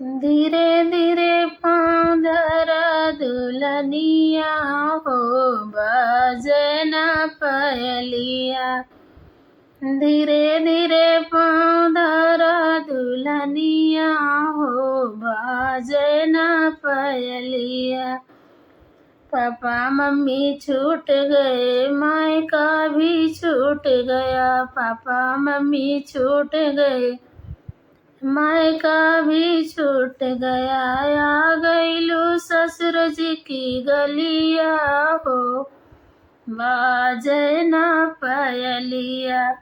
धीरे धीरे पाँव धरा दुल्हनिया हो, बाजना पायलिया। धीरे धीरे पाँव धरा दुल्हनिया हो, बाजना पायलिया। पापा मम्मी छूट गए, मायका भी छूट गया। पापा मम्मी छूट गए, मायका भी छूट गया। आ गईलू ससुर जी की गलिया हो, बाजना पायलिया।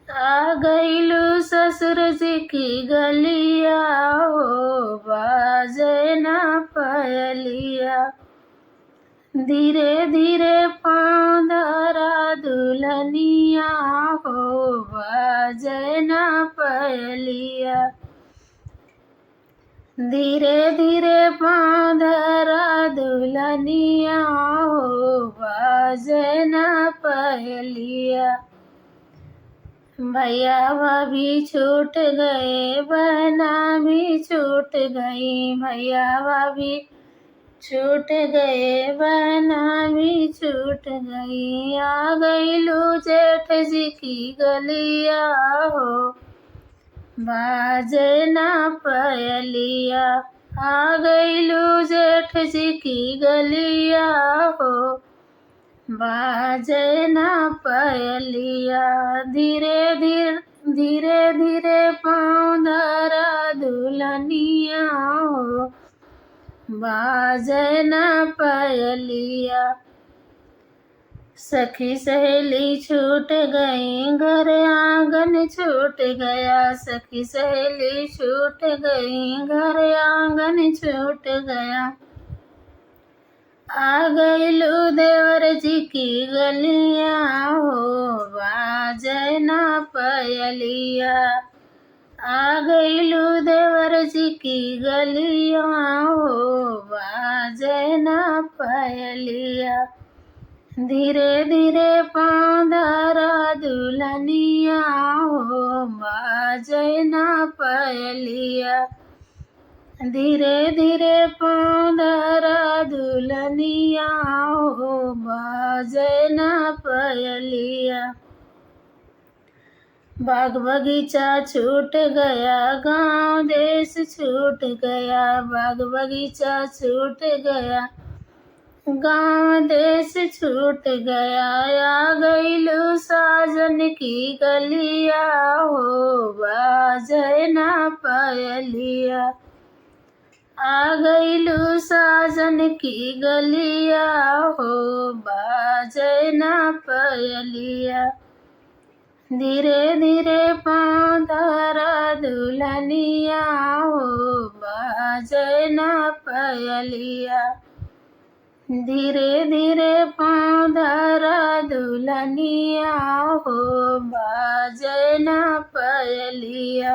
आ गईलू ससुर जी की गलिया हो, बाजना पायलिया। धीरे धीरे पाँव धरा दुल्हनिया हो, बाजना पायलिया। धीरे धीरे पाँव धरा दुल्हनिया हो, बाजना पायलिया। भैया भाभी छूट गए, बहना भी छूट गई। भैया भाभी छूट गए, बहना भी छूट गई। आ गईलू जेठ जी की गलिया हो, बाजना पायलिया। आ गईलू जेठ जी की गलिया हो, बाजना पायलिया। धीरे धीरे पाँव धरा दुल्हनिया हो, बाजना पायलिया। सखी सहेली छूट गई, घर आंगन छूट गया। सखी सहेली छूट गई, घर आंगन छूट गया। आ गईलू देवर जी की गलिया हो, बाजना पायलिया। आ गईलू देवर जी की गलिया हो, बाजना पायलिया। धीरे धीरे पाँव धरा दुल्हनिया हो, बाजना पायलिया। धीरे धीरे पाँव धरा दुल्हनिया हो, बाजना पायलिया। बाग बगीचा छूट गया, गांव देश छूट गया। बाग बगीचा छूट गया, गांव देश छूट गया। आ गईलू साजन की गलिया हो, बाजना पायलिया। आ गईलू साजन की गलिया हो, बाजना पायलिया। धीरे धीरे पाँव धरा दुल्हनिया हो, बाजना पायलिया। धीरे धीरे पाँव धरा दुल्हनिया हो, बाजना पायलिया।